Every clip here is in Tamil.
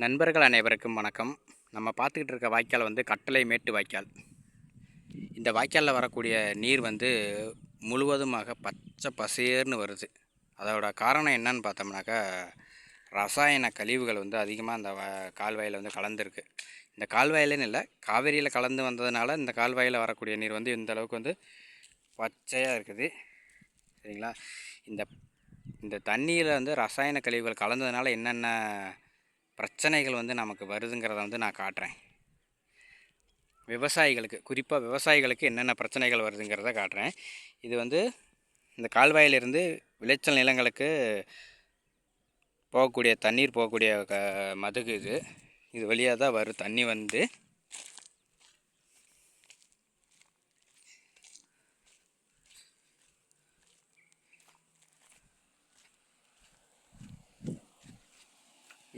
நண்பர்கள் அனைவருக்கும் வணக்கம். நம்ம பார்த்துக்கிட்டு இருக்க வாய்க்கால் வந்து கட்டளை மேட்டு வாய்க்கால். இந்த வாய்க்காலில் வரக்கூடிய நீர் வந்து முழுவதுமாக பச்சை பசேர்னு வருது. அதோட காரணம் என்னன்னு பார்த்தோம்னாக்கா, ரசாயன கழிவுகள் வந்து அதிகமாக அந்த கால்வாயில் வந்து கலந்துருக்கு. இந்த கால்வாயிலன்னு இல்லை, காவேரியில் கலந்து வந்ததுனால இந்த கால்வாயில் வரக்கூடிய நீர் வந்து இந்த அளவுக்கு வந்து பச்சையாக இருக்குது. சரிங்களா? இந்த இந்த தண்ணியில் வந்து ரசாயன கழிவுகள் கலந்ததுனால என்னென்ன பிரச்சனைகள் வந்து நமக்கு வருதுங்கிறத வந்து நான் காட்டுறேன். விவசாயிகளுக்கு, குறிப்பாக விவசாயிகளுக்கு என்னென்ன பிரச்சனைகள் வருதுங்கிறத காட்டுறேன். இது வந்து இந்த கால்வாயிலிருந்து விளைச்சல் நிலங்களுக்கு போகக்கூடிய தண்ணீர் போகக்கூடிய மதுகு இது வழியாக தான் வரும் தண்ணி வந்து.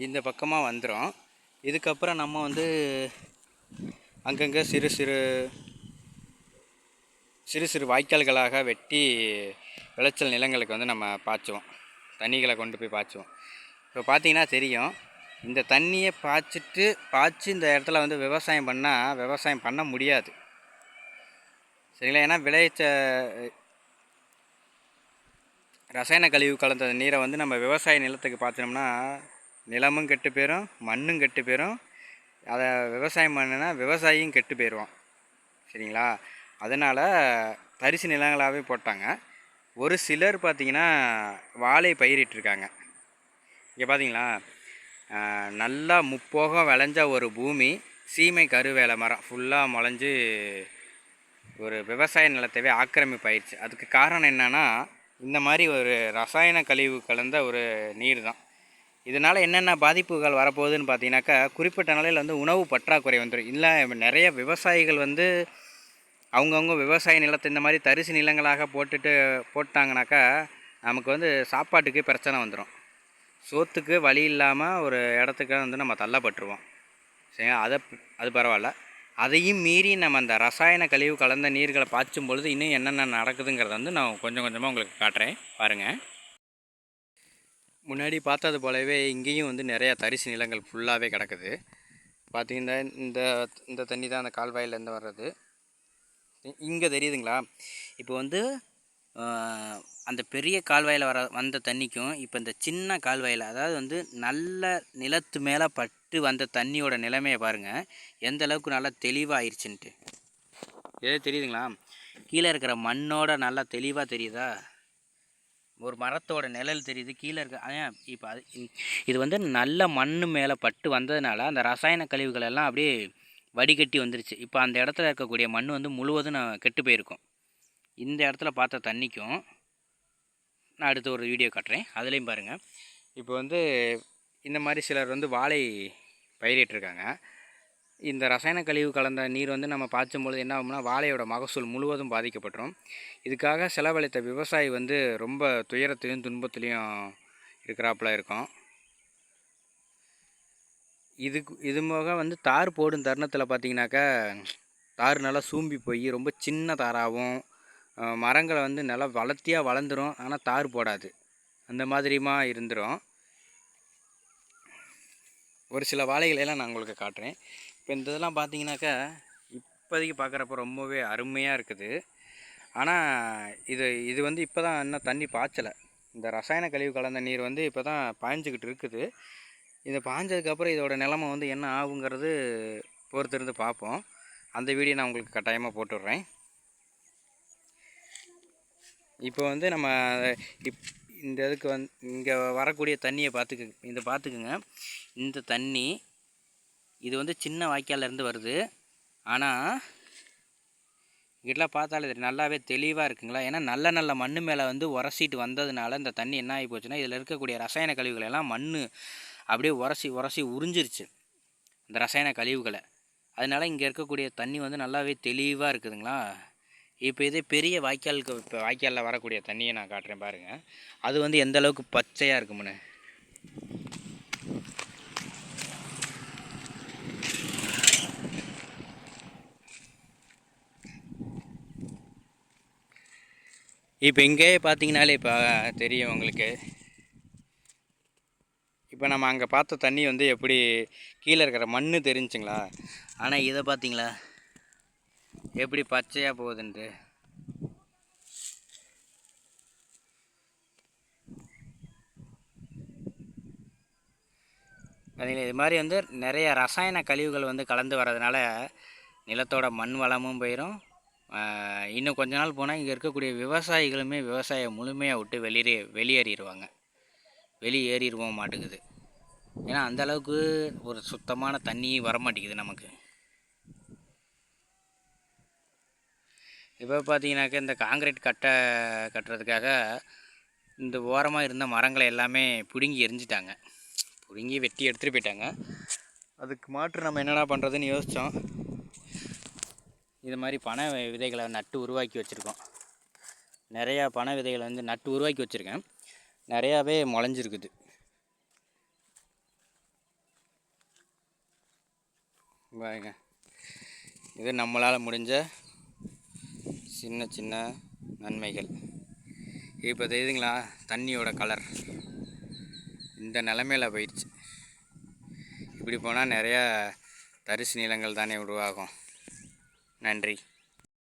இந்த பக்கமாக வந்துடும். இதுக்கப்புறம் நம்ம வந்து அங்கங்கே சிறு சிறு வாய்க்கால்களாக வெட்டி விளைச்சல் நிலங்களுக்கு வந்து நம்ம பாய்ச்சுவோம், தண்ணிகளை கொண்டு போய் பாய்ச்சுவோம். இப்போ பார்த்தீங்கன்னா தெரியும், இந்த தண்ணியை பாய்ச்சி இந்த இடத்துல வந்து விவசாயம் பண்ணால் விவசாயம் பண்ண முடியாது. சரிங்களா? ஏன்னா ரசாயன கழிவு கலந்த நீரை வந்து நம்ம விவசாய நிலத்துக்கு பாய்ச்சினோம்னா நிலமும் கெட்டு போயிடும், மண்ணும் கெட்டு போயிடும். அதை விவசாயம் பண்ணுனா விவசாயியும் கெட்டு போயிடுவான். சரிங்களா? அதனால் தரிசு நிலங்களாகவே போட்டாங்க. ஒரு சிலர் பார்த்திங்கன்னா வாழை பயிரிட்டிருக்காங்க. இங்கே பார்த்தீங்களா, நல்லா முப்போகம் விளைஞ்ச ஒரு பூமி, சீமை கருவேலை மரம் ஃபுல்லாக முளைஞ்சி ஒரு விவசாய நிலத்தவே ஆக்கிரமிப்பாயிடுச்சு. அதுக்கு காரணம் என்னென்னா, இந்த மாதிரி ஒரு ரசாயன கழிவு கலந்த ஒரு நீர் தான். இதனால் என்னென்ன பாதிப்புகள் வரப்போகுதுன்னு பார்த்தீங்கன்னாக்கா, குறிப்பிட்ட நிலையில் வந்து உணவு பற்றாக்குறை வந்துடும். இல்லை, நிறைய விவசாயிகள் வந்து அவங்கவுங்க விவசாய நிலத்தை இந்த மாதிரி தரிசு நிலங்களாக போட்டாங்கனாக்கா நமக்கு வந்து சாப்பாட்டுக்கு பிரச்சனை வந்துடும். சோத்துக்கு வழி இல்லாமல் ஒரு இடத்துக்கு வந்து நம்ம தள்ளப்பட்டுருவோம். சரி, அது பரவாயில்ல. அதையும் மீறி நம்ம அந்த ரசாயன கழிவு கலந்த நீர்களை பாய்ச்சும் பொழுது இன்னும் என்னென்ன நடக்குதுங்கிறத வந்து நான் கொஞ்சம் கொஞ்சமாக உங்களுக்கு காட்டுறேன் பாருங்கள். முன்னாடி பார்த்தது போலவே இங்கேயும் வந்து நிறையா தரிசு நிலங்கள் ஃபுல்லாகவே கிடக்குது. பார்த்திங்கன்னா இந்த இந்த தண்ணி தான் அந்த கால்வாயிலேருந்து வர்றது. இங்கே தெரியுதுங்களா? இப்போ வந்து அந்த பெரிய கால்வாயில் வந்த தண்ணிக்கும் இப்போ இந்த சின்ன கால்வாயில், அதாவது வந்து நல்ல நிலத்து மேலே பட்டு வந்த தண்ணியோட நிலைமையை பாருங்கள், எந்த அளவுக்கு நல்லா தெளிவாகிருச்சுன்ட்டு. எதே தெரியுதுங்களா? கீழே இருக்கிற மண்ணோட நல்லா தெளிவாக தெரியுதா? ஒரு மரத்தோட நிழல் தெரியுது கீழே இருக்க. இப்போ இது வந்து நல்ல மண் மேலே பட்டு வந்ததுனால அந்த ரசாயன கழிவுகள் எல்லாம் அப்படியே வடிகட்டி வந்துருச்சு. இப்போ அந்த இடத்துல இருக்கக்கூடிய மண் வந்து முழுவதும் கெட்டு போயிருக்கும். இந்த இடத்துல பார்த்த தண்ணிக்கும் நான் அடுத்து ஒரு வீடியோ காட்டுறேன், அதுலேயும் பாருங்கள். இப்போ வந்து இந்த மாதிரி சிலர் வந்து வாழை பயிரிட்டிருக்காங்க. இந்த ரசாயன கழிவு கலந்த நீர் வந்து நம்ம பாய்ச்சும்பொழுது என்ன ஆகும்னா வாழையோட மகசூல் முழுவதும் பாதிக்கப்பட்டுரும். இதுக்காக செலவழித்த விவசாயி வந்து ரொம்ப துயரத்துலேயும் துன்பத்துலேயும் இருக்கிறாப்புல இருக்கும். இது போக வந்து தார் போடும் தருணத்தில் பார்த்திங்கனாக்கா, தார் நல்லா சூம்பி போய் ரொம்ப சின்ன தாராகவும், மரங்களை வந்து நல்லா வளர்த்தியாக வளர்ந்துடும், ஆனால் தார் போடாது, அந்த மாதிரியுமா இருந்துடும். ஒரு சில வாழைகளெல்லாம் நான் உங்களுக்கு காட்டுறேன். இப்போ இந்த இதெல்லாம் பார்த்தீங்கன்னாக்கா இப்போதைக்கு பார்க்குறப்ப ரொம்பவே அருமையாக இருக்குது. ஆனால் இது வந்து இப்போ தான் இன்னும் தண்ணி பாய்ச்சலை. இந்த ரசாயன கழிவு கலந்த நீர் வந்து இப்போ தான் பாய்ஞ்சிக்கிட்டு இருக்குது. இதை பாய்ஞ்சதுக்கப்புறம் இதோட நிலமை வந்து என்ன ஆகுங்கிறது பொறுத்திருந்து பார்ப்போம். அந்த வீடியோ நான் உங்களுக்கு கட்டாயமாக போட்டுடுறேன். இப்போ வந்து நம்ம இந்த இதுக்கு இங்கே வரக்கூடிய தண்ணியை பார்த்துக்குங்க. இந்த தண்ணி இது வந்து சின்ன வாய்க்காலேருந்து வருது. ஆனால் இங்கெல்லாம் பார்த்தாலே இது நல்லாவே தெளிவாக இருக்குங்களா? ஏன்னா நல்ல மண் மேலே வந்து உரசிட்டு வந்ததுனால இந்த தண்ணி என்ன ஆகி போச்சுன்னா, இதில் இருக்கக்கூடிய ரசாயன கழிவுகள் எல்லாம் மண் அப்படியே உரசி உறிஞ்சிருச்சு இந்த ரசாயன கழிவுகளை. அதனால் இங்கே இருக்கக்கூடிய தண்ணி வந்து நல்லாவே தெளிவாக இருக்குதுங்களா? இப்போ இதே பெரிய வாய்க்காலில் வரக்கூடிய தண்ணியை நான் காட்டுறேன் பாருங்கள். அது வந்து எந்த அளவுக்கு பச்சையாக இருக்குமுன்னு. இப்போ இங்கே பார்த்தீங்கனாலே இப்போ தெரியும் உங்களுக்கு. இப்போ இப்போ நம்ம அங்கே பார்த்த தண்ணி வந்து எப்படி கீழே இருக்கிற மண் தெரிஞ்சுங்களா? ஆனால் இதை பார்த்தீங்களா எப்படி பச்சையாக போகுதுன்ட்டு. பார்த்தீங்களா, இது மாதிரி வந்து நிறைய ரசாயன கழிவுகள் வந்து கலந்து வர்றதுனால நிலத்தோட மண் வளமும் போயிடும். இன்னும் கொஞ்ச நாள் போனால் இங்கே இருக்கக்கூடிய விவசாயிகளுமே விவசாயம் முழுமையாக விட்டு வெளியேறிடுவோம் மாட்டுக்குது. ஏன்னா அந்தளவுக்கு ஒரு சுத்தமான தண்ணி வரமாட்டேங்குது நமக்கு. இப்போ பார்த்தீங்கன்னாக்க இந்த காங்கிரீட் கட்டுறதுக்காக இந்த ஓரமாக இருந்த மரங்களை எல்லாமே பிடுங்கி எரிஞ்சிட்டாங்க, பிடுங்கி வெட்டி எடுத்துகிட்டு போயிட்டாங்க. அதுக்கு மாற்று நம்ம என்னடா பண்ணுறதுன்னு யோசித்தோம். இது மாதிரி பனை விதைகளை நட்டு உருவாக்கி வச்சுருக்கோம். நிறையா பனை விதைகளை வந்து நட்டு உருவாக்கி வச்சுருக்கேன். நிறையாவே முளைஞ்சிருக்குது. பாருங்க, இது நம்மளால் முடிஞ்ச சின்ன சின்ன நன்மைகள். இப்போ தெரியுதுங்களா, தண்ணியோட கலர் இந்த நிலமையில் போயிடுச்சு. இப்படி போனால் நிறையா தரிசு நிலங்கள் தானே உருவாகும். நன்றி.